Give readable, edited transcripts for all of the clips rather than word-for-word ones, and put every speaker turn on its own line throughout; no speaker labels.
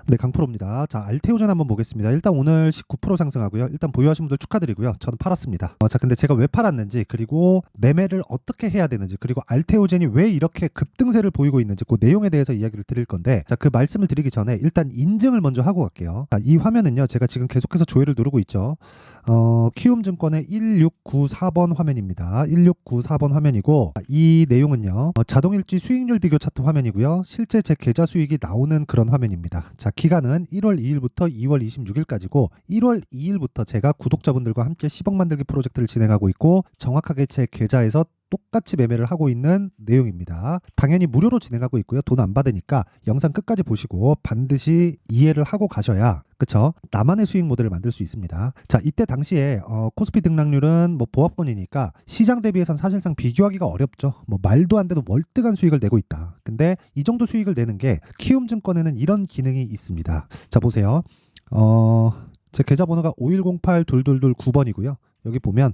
네, 강프로입니다. 자, 알테오젠 한번 보겠습니다. 일단 오늘 19% 상승하고요. 일단 보유하신 분들 축하드리고요. 저는 팔았습니다. 자, 근데 제가 왜 팔았는지, 그리고 매매를 어떻게 해야 되는지, 그리고 알테오젠이 왜 이렇게 급등세를 보이고 있는지 그 내용에 대해서 이야기를 드릴 건데, 자, 그 말씀을 드리기 전에 일단 인증을 먼저 하고 갈게요. 자, 이 화면은요, 제가 지금 계속해서 조회를 누르고 있죠. 키움증권의 1694번 화면입니다. 1694번 화면이고, 이 내용은요, 자동일지 수익률 비교 차트 화면이고요. 실제 제 계좌 수익이 나오는 그런 화면입니다. 자, 기간은 1월 2일부터 2월 26일까지고, 1월 2일부터 제가 구독자분들과 함께 10억 만들기 프로젝트를 진행하고 있고, 정확하게 제 계좌에서 똑같이 매매를 하고 있는 내용입니다. 당연히 무료로 진행하고 있고요. 돈 안 받으니까 영상 끝까지 보시고 반드시 이해를 하고 가셔야, 그쵸? 나만의 수익 모델을 만들 수 있습니다. 자, 이때 당시에 코스피 등락률은 뭐 보합권이니까 시장 대비해선 사실상 비교하기가 어렵죠. 뭐 말도 안 되는 월등한 수익을 내고 있다. 근데 이 정도 수익을 내는 게 키움증권에는 이런 기능이 있습니다. 자, 보세요. 제 계좌 번호가 5108-2229번이고요. 여기 보면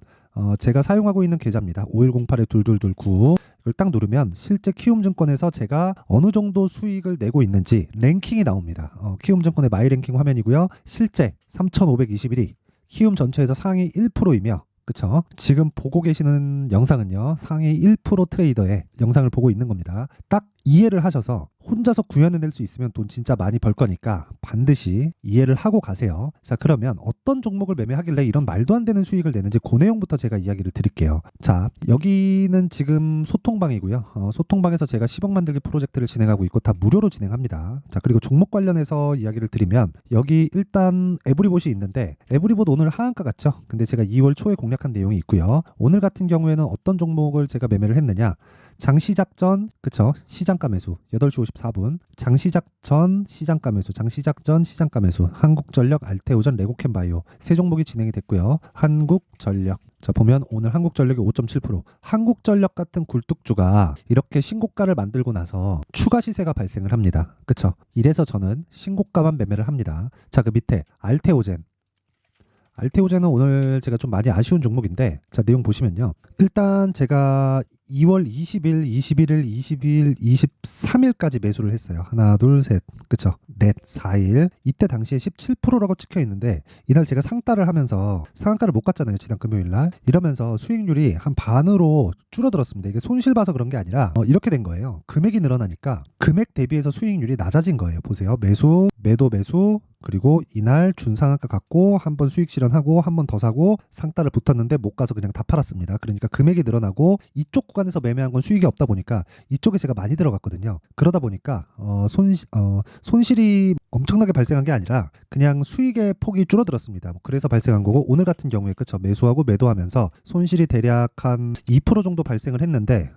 제가 사용하고 있는 계좌입니다. 5108-2229. 이걸 딱 누르면 실제 키움증권에서 제가 어느 정도 수익을 내고 있는지 랭킹이 나옵니다. 키움증권의 마이랭킹 화면이고요. 실제 3,521위, 키움 전체에서 상위 1%이며, 그쵸? 지금 보고 계시는 영상은요, 상위 1% 트레이더의 영상을 보고 있는 겁니다. 딱 이해를 하셔서 혼자서 구현해낼 수 있으면 돈 진짜 많이 벌 거니까 반드시 이해를 하고 가세요. 자, 그러면 어떤 종목을 매매하길래 이런 말도 안 되는 수익을 내는지 그 내용부터 제가 이야기를 드릴게요. 자, 여기는 지금 소통방이고요. 소통방에서 제가 10억 만들기 프로젝트를 진행하고 있고 다 무료로 진행합니다. 자, 그리고 종목 관련해서 이야기를 드리면 여기 일단 에브리봇이 있는데, 에브리봇 오늘 하한가 같죠? 근데 제가 2월 초에 공략한 내용이 있고요. 오늘 같은 경우에는 어떤 종목을 제가 매매를 했느냐, 장시작 전, 그쵸? 시장가 매수 8시 54분, 장시작 전 시장가 매수, 장시작 전 시장가 매수, 한국전력, 알테오전, 레고캠바이오 세 종목이 진행이 됐고요. 한국전력, 자, 보면 오늘 한국전력이 5.7%, 한국전력 같은 굴뚝주가 이렇게 신고가를 만들고 나서 추가 시세가 발생을 합니다. 그쵸? 이래서 저는 신고가만 매매를 합니다. 자, 그 밑에 알테오젠, 알테오젠은 오늘 제가 좀 많이 아쉬운 종목인데, 자, 내용 보시면요. 일단 제가 2월 20일, 21일, 22일, 23일까지 매수를 했어요. 하나, 둘, 셋. 그쵸? 넷, 4일. 이때 당시에 17%라고 찍혀 있는데, 이날 제가 상따를 하면서 상한가를 못 갔잖아요. 지난 금요일 날. 이러면서 수익률이 한 반으로 줄어들었습니다. 이게 손실 봐서 그런 게 아니라 이렇게 된 거예요. 금액이 늘어나니까 금액 대비해서 수익률이 낮아진 거예요. 보세요. 매수, 매도, 매수, 그리고 이날 준상한가 갖고 한번 수익 실현하고 한 번 더 사고 상따를 붙었는데 못 가서 그냥 다 팔았습니다. 그러니까 금액이 늘어나고 이쪽 구간에서 매매한 건 수익이 없다 보니까 이쪽에 제가 많이 들어갔거든요. 그러다 보니까 손실이 엄청나게 발생한 게 아니라 그냥 수익의 폭이 줄어들었습니다. 그래서 발생한 거고, 오늘 같은 경우에 그쵸, 매수하고 매도하면서 손실이 대략 한 2% 정도 발생을 했는데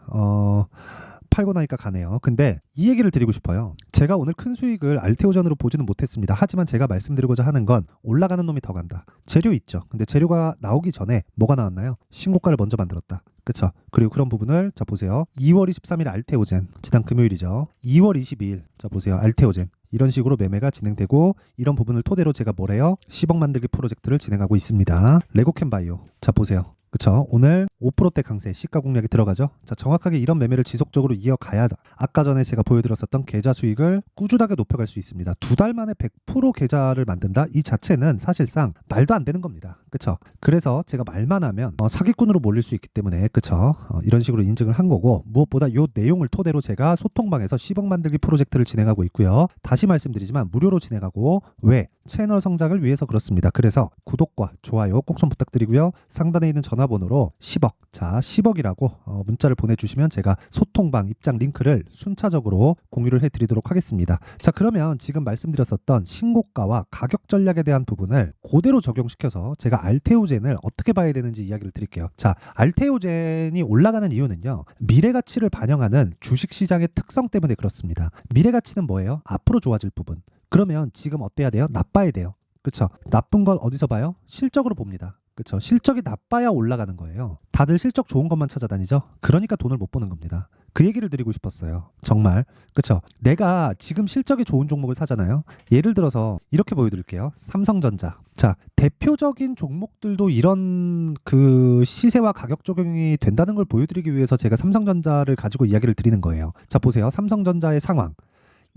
팔고 나니까 가네요. 근데 이 얘기를 드리고 싶어요. 제가 오늘 큰 수익을 알테오전으로 보지는 못했습니다. 하지만 제가 말씀드리고자 하는 건 올라가는 놈이 더 간다. 재료 있죠. 근데 재료가 나오기 전에 뭐가 나왔나요? 신고가를 먼저 만들었다. 그쵸? 그리고 그런 부분을, 자, 보세요. 2월 23일 알테오젠, 지난 금요일이죠. 2월 22일, 자, 보세요. 알테오젠. 이런 식으로 매매가 진행되고, 이런 부분을 토대로 제가 뭐래요? 10억 만들기 프로젝트를 진행하고 있습니다. 레고캠바이오, 자, 보세요. 그쵸? 오늘 5%대 강세 시가 공략이 들어가죠. 자, 정확하게 이런 매매를 지속적으로 이어가야 아까 전에 제가 보여드렸었던 계좌 수익을 꾸준하게 높여갈 수 있습니다. 2달 만에 100% 계좌를 만든다? 이 자체는 사실상 말도 안 되는 겁니다. 그쵸? 그래서 제가 말만 하면 사기꾼으로 몰릴 수 있기 때문에, 그쵸? 이런 식으로 인증을 한 거고, 무엇보다 이 내용을 토대로 제가 소통방에서 10억 만들기 프로젝트를 진행하고 있고요. 다시 말씀드리지만 무료로 진행하고, 왜? 채널 성장을 위해서 그렇습니다. 그래서 구독과 좋아요 꼭 좀 부탁드리고요. 상단에 있는 전화번호로 10억, 자, 10억이라고 문자를 보내주시면 제가 소통방 입장 링크를 순차적으로 공유를 해드리도록 하겠습니다. 자, 그러면 지금 말씀드렸었던 신고가와 가격 전략에 대한 부분을 그대로 적용시켜서 제가 알테오젠을 어떻게 봐야 되는지 이야기를 드릴게요. 자, 알테오젠이 올라가는 이유는요, 미래가치를 반영하는 주식시장의 특성 때문에 그렇습니다. 미래가치는 뭐예요? 앞으로 좋아질 부분. 그러면 지금 어때야 돼요? 나빠야 돼요. 그쵸? 나쁜 건 어디서 봐요? 실적으로 봅니다. 그쵸? 실적이 나빠야 올라가는 거예요. 다들 실적 좋은 것만 찾아다니죠? 그러니까 돈을 못 버는 겁니다. 그 얘기를 드리고 싶었어요. 정말. 그쵸? 내가 지금 실적이 좋은 종목을 사잖아요. 예를 들어서 이렇게 보여드릴게요. 삼성전자. 자, 대표적인 종목들도 이런 그 시세와 가격 적용이 된다는 걸 보여드리기 위해서 제가 삼성전자를 가지고 이야기를 드리는 거예요. 자, 보세요. 삼성전자의 상황.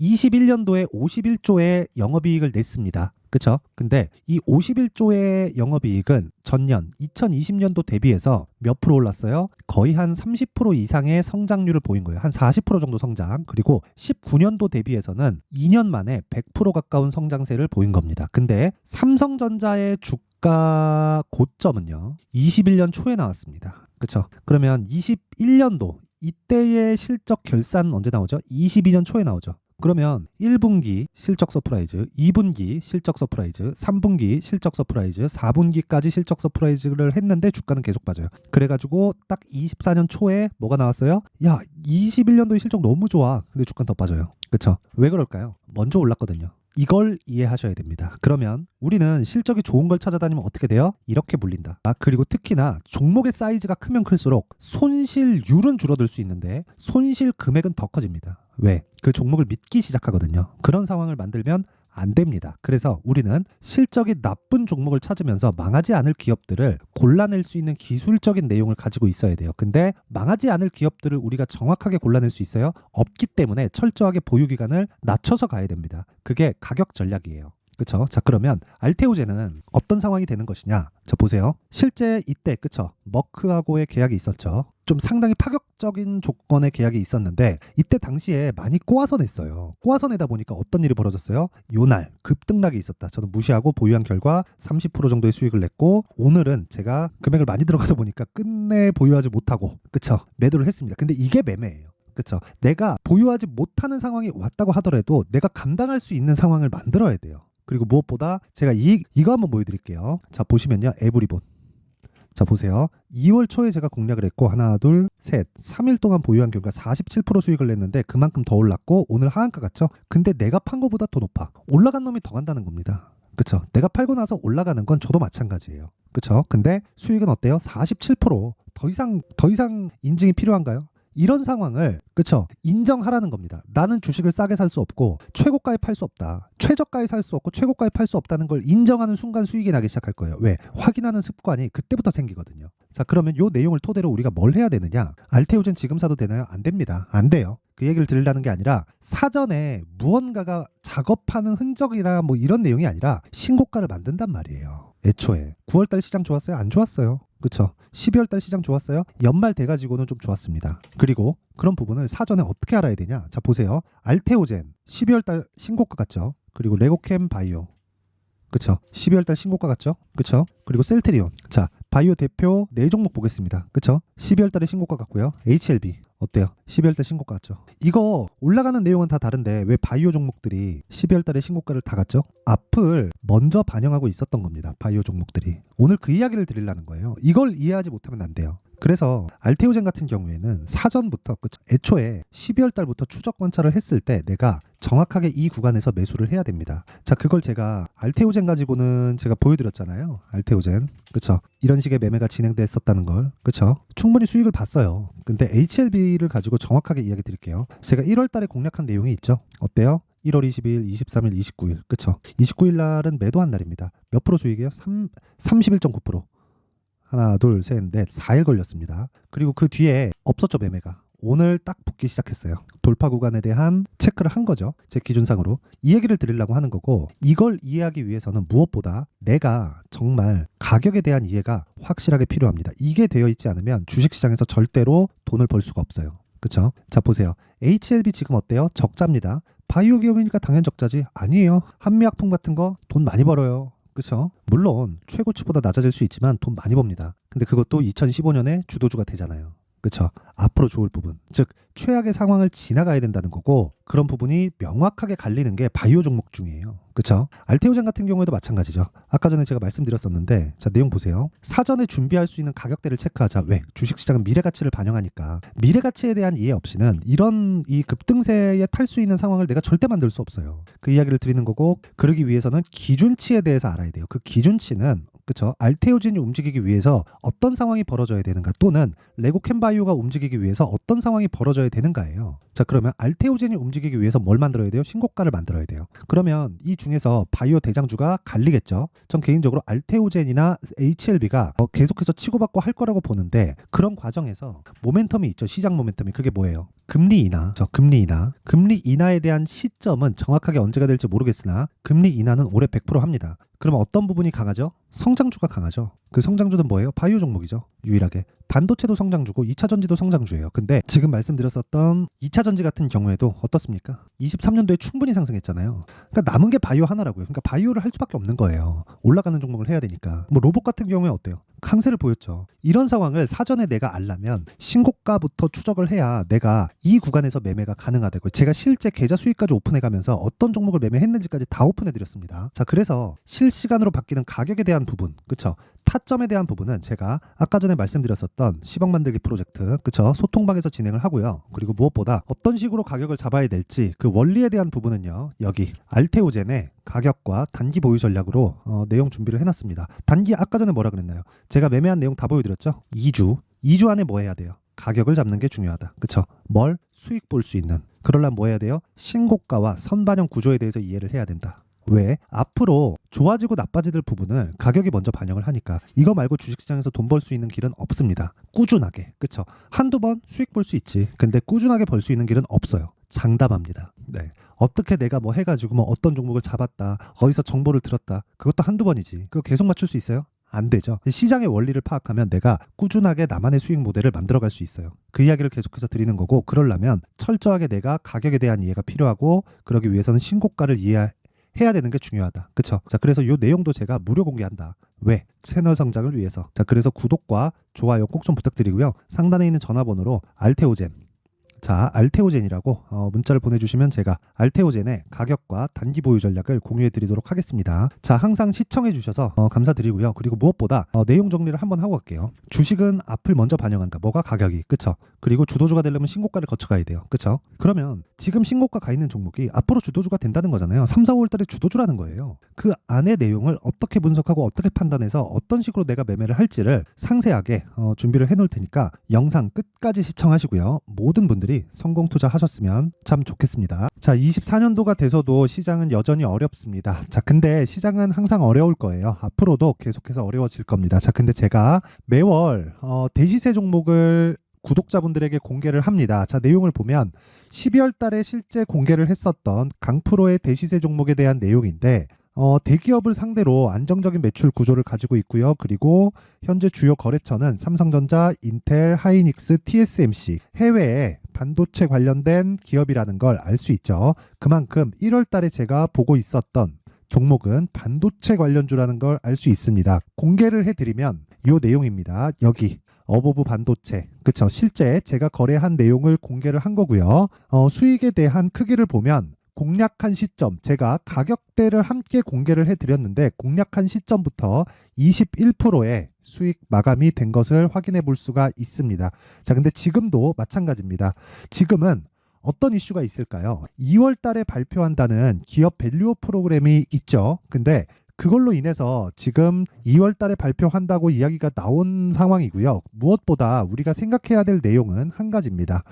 21년도에 51조의 영업이익을 냈습니다. 그쵸? 근데 이 51조의 영업이익은 전년 2020년도 대비해서 몇 프로 올랐어요? 거의 한 30% 이상의 성장률을 보인 거예요. 한 40% 정도 성장. 그리고 19년도 대비해서는 2년 만에 100% 가까운 성장세를 보인 겁니다. 근데 삼성전자의 주가 고점은요, 21년 초에 나왔습니다. 그쵸? 그러면 21년도 이때의 실적 결산 언제 나오죠? 22년 초에 나오죠. 그러면 1분기 실적 서프라이즈, 2분기 실적 서프라이즈, 3분기 실적 서프라이즈, 4분기까지 실적 서프라이즈를 했는데 주가는 계속 빠져요. 그래가지고 딱 24년 초에 뭐가 나왔어요? 야, 21년도의 실적 너무 좋아. 근데 주가는 더 빠져요. 그쵸? 왜 그럴까요? 먼저 올랐거든요. 이걸 이해하셔야 됩니다. 그러면 우리는 실적이 좋은 걸 찾아다니면 어떻게 돼요? 이렇게 물린다. 그리고 특히나 종목의 사이즈가 크면 클수록 손실률은 줄어들 수 있는데 손실 금액은 더 커집니다. 왜? 그 종목을 믿기 시작하거든요. 그런 상황을 만들면 안 됩니다. 그래서 우리는 실적이 나쁜 종목을 찾으면서 망하지 않을 기업들을 골라낼 수 있는 기술적인 내용을 가지고 있어야 돼요. 근데 망하지 않을 기업들을 우리가 정확하게 골라낼 수 있어요? 없기 때문에 철저하게 보유 기간을 낮춰서 가야 됩니다. 그게 가격 전략이에요. 그쵸? 자, 그러면 알테오젠은 어떤 상황이 되는 것이냐? 자, 보세요. 실제 이때, 그쵸? 머크하고의 계약이 있었죠. 좀 상당히 파격적인 조건의 계약이 있었는데 이때 당시에 많이 꼬아서 냈어요. 꼬아서 내다 보니까 어떤 일이 벌어졌어요? 요날 급등락이 있었다. 저는 무시하고 보유한 결과 30% 정도의 수익을 냈고, 오늘은 제가 금액을 많이 들어가다 보니까 끝내 보유하지 못하고, 그쵸? 매도를 했습니다. 근데 이게 매매예요. 그쵸? 내가 보유하지 못하는 상황이 왔다고 하더라도 내가 감당할 수 있는 상황을 만들어야 돼요. 그리고 무엇보다 제가 이거 한번 보여드릴게요. 자, 보시면요, 에브리본. 자, 보세요. 2월 초에 제가 공략을 했고, 하나, 둘, 셋, 3일 동안 보유한 결과 47% 수익을 냈는데 그만큼 더 올랐고, 오늘 하한가 같죠? 근데 내가 판 거보다 더 높아. 올라간 놈이 더 간다는 겁니다. 그쵸? 내가 팔고 나서 올라가는 건 저도 마찬가지예요. 그쵸? 근데 수익은 어때요? 47%. 더 이상 인증이 필요한가요? 이런 상황을, 그쵸? 인정하라는 겁니다. 나는 주식을 싸게 살 수 없고 최고가에 팔 수 없다. 최저가에 살 수 없고 최고가에 팔 수 없다는 걸 인정하는 순간 수익이 나기 시작할 거예요. 왜? 확인하는 습관이 그때부터 생기거든요. 자, 그러면 이 내용을 토대로 우리가 뭘 해야 되느냐? 알테오젠 지금 사도 되나요? 안 됩니다. 안 돼요. 그 얘기를 드리려는 게 아니라 사전에 무언가가 작업하는 흔적이나 뭐 이런 내용이 아니라 신고가를 만든단 말이에요. 애초에 9월달 시장 좋았어요? 안 좋았어요. 그쵸? 12월달 시장 좋았어요? 연말 돼가지고는 좀 좋았습니다. 그리고 그런 부분을 사전에 어떻게 알아야 되냐? 자, 보세요. 알테오젠 12월달 신고가 같죠? 그리고 레고캠 바이오, 그쵸? 12월달 신고가 같죠? 그쵸? 그리고 셀트리온. 자, 바이오 대표 4종목 보겠습니다. 그쵸? 12월달에 신고가 같고요. HLB 어때요? 12월달 신고가 같죠? 이거 올라가는 내용은 다 다른데 왜 바이오 종목들이 12월달에 신고가를 다 갔죠? 앞을 먼저 반영하고 있었던 겁니다. 바이오 종목들이. 오늘 그 이야기를 드리려는 거예요. 이걸 이해하지 못하면 안 돼요. 그래서 알테오젠 같은 경우에는 사전부터, 애초에 12월 달부터 추적 관찰을 했을 때 내가 정확하게 이 구간에서 매수를 해야 됩니다. 자, 그걸 제가 알테오젠 가지고는 제가 보여드렸잖아요. 알테오젠. 그쵸? 이런 식의 매매가 진행됐었다는 걸. 그쵸? 충분히 수익을 봤어요. 근데 HLB를 가지고 정확하게 이야기 드릴게요. 제가 1월 달에 공략한 내용이 있죠. 어때요? 1월 20일, 23일, 29일. 그쵸? 29일 날은 매도한 날입니다. 몇 프로 수익이에요? 31.9%. 하나, 둘, 셋, 넷, 4일 걸렸습니다. 그리고 그 뒤에 없었죠, 매매가. 오늘 딱 붙기 시작했어요. 돌파 구간에 대한 체크를 한 거죠. 제 기준상으로. 이 얘기를 드리려고 하는 거고, 이걸 이해하기 위해서는 무엇보다 내가 정말 가격에 대한 이해가 확실하게 필요합니다. 이게 되어 있지 않으면 주식시장에서 절대로 돈을 벌 수가 없어요. 그쵸? 자, 보세요. HLB 지금 어때요? 적자입니다. 바이오 기업이니까 당연 적자지. 아니에요. 한미약품 같은 거 돈 많이 벌어요. 그렇죠? 물론 최고치보다 낮아질 수 있지만 돈 많이 법니다. 근데 그것도 2015년에 주도주가 되잖아요. 그렇죠? 앞으로 좋을 부분, 즉 최악의 상황을 지나가야 된다는 거고, 그런 부분이 명확하게 갈리는 게 바이오 종목 중이에요. 그렇죠? 알테오젠 같은 경우에도 마찬가지죠. 아까 전에 제가 말씀드렸었는데, 자, 내용 보세요. 사전에 준비할 수 있는 가격대를 체크하자. 왜? 주식시장은 미래가치를 반영하니까. 미래가치에 대한 이해 없이는 이런 이 급등세에 탈 수 있는 상황을 내가 절대 만들 수 없어요. 그 이야기를 드리는 거고, 그러기 위해서는 기준치에 대해서 알아야 돼요. 그 기준치는 그쵸? 알테오젠이 움직이기 위해서 어떤 상황이 벌어져야 되는가, 또는 레고 캔바이오가 움직이기 위해서 어떤 상황이 벌어져야 되는가예요. 자, 그러면 알테오젠이 움직이기 위해서 뭘 만들어야 돼요? 신고가를 만들어야 돼요. 그러면 이 중에서 바이오 대장주가 갈리겠죠. 전 개인적으로 알테오젠이나 HLB가 계속해서 치고받고 할 거라고 보는데, 그런 과정에서 모멘텀이 있죠. 시장 모멘텀이. 그게 뭐예요? 금리 인하. 금리 인하에 대한 시점은 정확하게 언제가 될지 모르겠으나 금리 인하는 올해 100% 합니다. 그러면 어떤 부분이 강하죠? 성장주가 강하죠. 그 성장주는 뭐예요? 바이오 종목이죠. 유일하게. 반도체도 성장주고 2차 전지도 성장주예요. 근데 지금 말씀드렸었던 2차 전지 같은 경우에도 어떻습니까? 23년도에 충분히 상승했잖아요. 그러니까 남은 게 바이오 하나라고요. 그러니까 바이오를 할 수밖에 없는 거예요. 올라가는 종목을 해야 되니까. 뭐 로봇 같은 경우에 어때요? 강세를 보였죠. 이런 상황을 사전에 내가 알려면 신고가부터 추적을 해야 내가 이 구간에서 매매가 가능하다고. 제가 실제 계좌 수익까지 오픈해가면서 어떤 종목을 매매했는지까지 다 오픈해드렸습니다. 자, 그래서 실시간으로 바뀌는 가격에 대한 부분, 그쵸? 타점에 대한 부분은 제가 아까 전에 말씀드렸었던 10억 만들기 프로젝트, 그쵸? 소통방에서 진행을 하고요. 그리고 무엇보다 어떤 식으로 가격을 잡아야 될지 그 원리에 대한 부분은요, 여기 알테오젠의 가격과 단기 보유 전략으로 내용 준비를 해놨습니다. 단기 아까 전에 뭐라 그랬나요? 제가 매매한 내용 다 보여드렸죠? 2주 안에 뭐 해야 돼요? 가격을 잡는 게 중요하다. 그쵸? 뭘? 수익 볼 수 있는. 그러려면 뭐 해야 돼요? 신고가와 선반영 구조에 대해서 이해를 해야 된다. 왜? 앞으로 좋아지고 나빠질 부분을 가격이 먼저 반영을 하니까. 이거 말고 주식시장에서 돈 벌 수 있는 길은 없습니다. 꾸준하게. 그쵸? 한두 번 수익 볼 수 있지. 근데 꾸준하게 벌 수 있는 길은 없어요. 장담합니다. 네. 어떻게 내가 뭐 해가지고 뭐 어떤 종목을 잡았다, 어디서 정보를 들었다, 그것도 한두 번이지. 그거 계속 맞출 수 있어요? 안 되죠. 시장의 원리를 파악하면 내가 꾸준하게 나만의 수익 모델을 만들어갈 수 있어요. 그 이야기를 계속해서 드리는 거고, 그러려면 철저하게 내가 가격에 대한 이해가 필요하고, 그러기 위해서는 신고가를 이해해야 되는 게 중요하다. 그쵸? 자, 그래서 이 내용도 제가 무료 공개한다. 왜? 채널 성장을 위해서. 자, 그래서 구독과 좋아요 꼭 좀 부탁드리고요. 상단에 있는 전화번호로 알테오젠, 자, 알테오젠이라고 문자를 보내주시면 제가 알테오젠의 가격과 단기 보유 전략을 공유해 드리도록 하겠습니다. 자, 항상 시청해 주셔서 감사드리고요. 그리고 무엇보다 내용 정리를 한번 하고 갈게요. 주식은 앞을 먼저 반영한다. 뭐가? 가격이. 그쵸? 그리고 주도주가 되려면 신고가를 거쳐가야 돼요. 그쵸? 그러면 지금 신고가 가 있는 종목이 앞으로 주도주가 된다는 거잖아요. 3, 4, 5월 달에 주도주라는 거예요. 그 안의 내용을 어떻게 분석하고 어떻게 판단해서 어떤 식으로 내가 매매를 할지를 상세하게 준비를 해 놓을 테니까 영상 끝까지 시청하시고요. 모든 분들이 성공 투자하셨으면 참 좋겠습니다. 자, 24년도가 돼서도 시장은 여전히 어렵습니다. 자, 근데 시장은 항상 어려울 거예요. 앞으로도 계속해서 어려워질 겁니다. 자, 근데 제가 매월 대시세 종목을 구독자분들에게 공개를 합니다. 자, 내용을 보면 12월 달에 실제 공개를 했었던 강프로의 대시세 종목에 대한 내용인데, 대기업을 상대로 안정적인 매출 구조를 가지고 있고요. 그리고 현재 주요 거래처는 삼성전자, 인텔, 하이닉스, TSMC, 해외에 반도체 관련된 기업이라는 걸 알 수 있죠. 그만큼 1월 달에 제가 보고 있었던 종목은 반도체 관련주라는 걸 알 수 있습니다. 공개를 해드리면 이 내용입니다. 여기 어보브 반도체, 그쵸? 실제 제가 거래한 내용을 공개를 한 거고요. 수익에 대한 크기를 보면 공략한 시점, 제가 가격대를 함께 공개를 해드렸는데 공략한 시점부터 21%의 수익 마감이 된 것을 확인해 볼 수가 있습니다. 자, 근데 지금도 마찬가지입니다. 지금은 어떤 이슈가 있을까요? 2월 달에 발표한다는 기업 밸류업 프로그램이 있죠. 근데 그걸로 인해서 지금 2월 달에 발표한다고 이야기가 나온 상황이고요. 무엇보다 우리가 생각해야 될 내용은 한 가지입니다.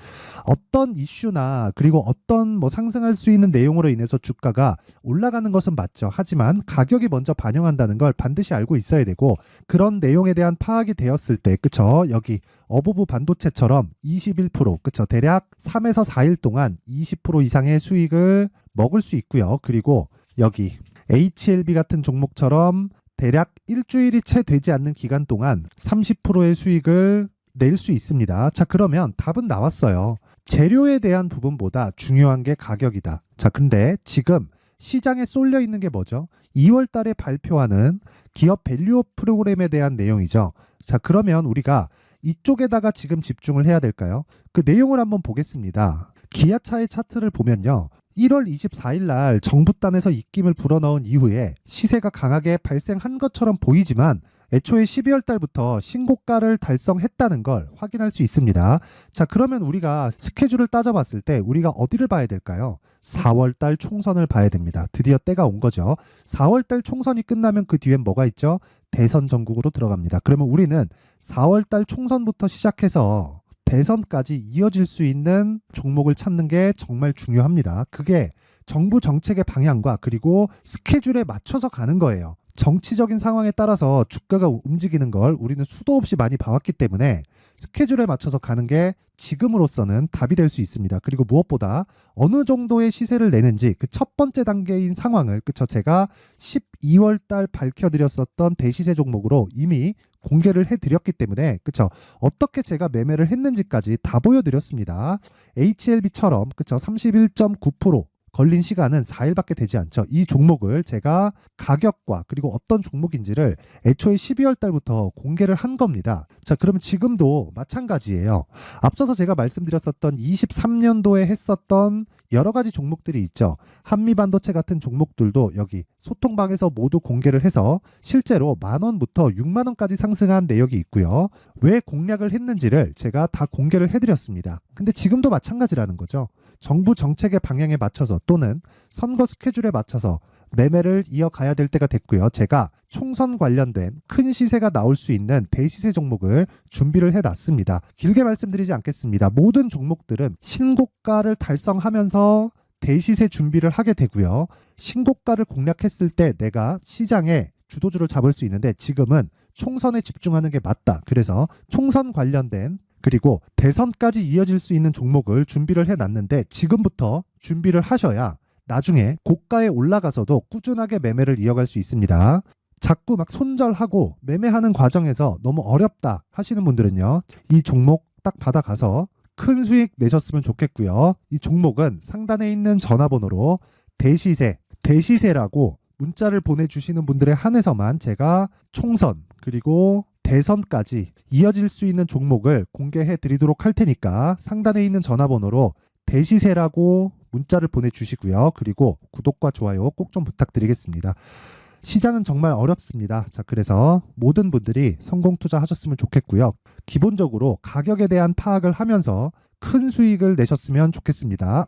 어떤 이슈나 그리고 어떤 상승할 수 있는 내용으로 인해서 주가가 올라가는 것은 맞죠. 하지만 가격이 먼저 반영한다는 걸 반드시 알고 있어야 되고, 그런 내용에 대한 파악이 되었을 때, 그쵸? 여기 어보브 반도체처럼 21%, 그쵸? 대략 3에서 4일 동안 20% 이상의 수익을 먹을 수 있고요. 그리고 여기 HLB 같은 종목처럼 대략 일주일이 채 되지 않는 기간 동안 30%의 수익을 낼 수 있습니다. 자, 그러면 답은 나왔어요. 재료에 대한 부분보다 중요한 게 가격이다. 자, 근데 지금 시장에 쏠려 있는 게 뭐죠? 2월 달에 발표하는 기업 밸류업 프로그램에 대한 내용이죠. 자, 그러면 우리가 이쪽에다가 지금 집중을 해야 될까요? 그 내용을 한번 보겠습니다. 기아차의 차트를 보면요. 1월 24일 날 정부단에서 입김을 불어넣은 이후에 시세가 강하게 발생한 것처럼 보이지만 애초에 12월 달부터 신고가를 달성했다는 걸 확인할 수 있습니다. 자, 그러면 우리가 스케줄을 따져봤을 때 우리가 어디를 봐야 될까요? 4월 달 총선을 봐야 됩니다. 드디어 때가 온 거죠. 4월 달 총선이 끝나면 그 뒤엔 뭐가 있죠? 대선 전국으로 들어갑니다. 그러면 우리는 4월 달 총선부터 시작해서 대선까지 이어질 수 있는 종목을 찾는 게 정말 중요합니다. 그게 정부 정책의 방향과 그리고 스케줄에 맞춰서 가는 거예요. 정치적인 상황에 따라서 주가가 움직이는 걸 우리는 수도 없이 많이 봐왔기 때문에 스케줄에 맞춰서 가는 게 지금으로서는 답이 될 수 있습니다. 그리고 무엇보다 어느 정도의 시세를 내는지 그 첫 번째 단계인 상황을 제가 12월 달 밝혀드렸었던 대시세 종목으로 이미 공개를 해드렸기 때문에 어떻게 제가 매매를 했는지까지 다 보여드렸습니다. HLB처럼 31.9% 걸린 시간은 4일밖에 되지 않죠. 이 종목을 제가 가격과 그리고 어떤 종목인지를 애초에 12월 달부터 공개를 한 겁니다. 자, 그러면 지금도 마찬가지예요. 앞서서 제가 말씀드렸었던 23년도에 했었던 여러 가지 종목들이 있죠. 한미반도체 같은 종목들도 여기 소통방에서 모두 공개를 해서 실제로 10,000원부터 60,000원까지 상승한 내역이 있고요. 왜 공략을 했는지를 제가 다 공개를 해드렸습니다. 근데 지금도 마찬가지라는 거죠. 정부 정책의 방향에 맞춰서 또는 선거 스케줄에 맞춰서 매매를 이어가야 될 때가 됐고요. 제가 총선 관련된 큰 시세가 나올 수 있는 대시세 종목을 준비를 해놨습니다. 길게 말씀드리지 않겠습니다. 모든 종목들은 신고가를 달성하면서 대시세 준비를 하게 되고요. 신고가를 공략했을 때 내가 시장에 주도주를 잡을 수 있는데 지금은 총선에 집중하는 게 맞다. 그래서 총선 관련된 그리고 대선까지 이어질 수 있는 종목을 준비를 해놨는데 지금부터 준비를 하셔야 나중에 고가에 올라가서도 꾸준하게 매매를 이어갈 수 있습니다. 자꾸 막 손절하고 매매하는 과정에서 너무 어렵다 하시는 분들은요. 이 종목 딱 받아가서 큰 수익 내셨으면 좋겠고요. 이 종목은 상단에 있는 전화번호로 대시세라고 문자를 보내주시는 분들에 한해서만 제가 총선 그리고 대선까지 이어질 수 있는 종목을 공개해 드리도록 할 테니까 상단에 있는 전화번호로 대시세라고 문자를 보내주시고요. 그리고 구독과 좋아요 꼭 좀 부탁드리겠습니다. 시장은 정말 어렵습니다. 자, 그래서 모든 분들이 성공 투자하셨으면 좋겠고요. 기본적으로 가격에 대한 파악을 하면서 큰 수익을 내셨으면 좋겠습니다.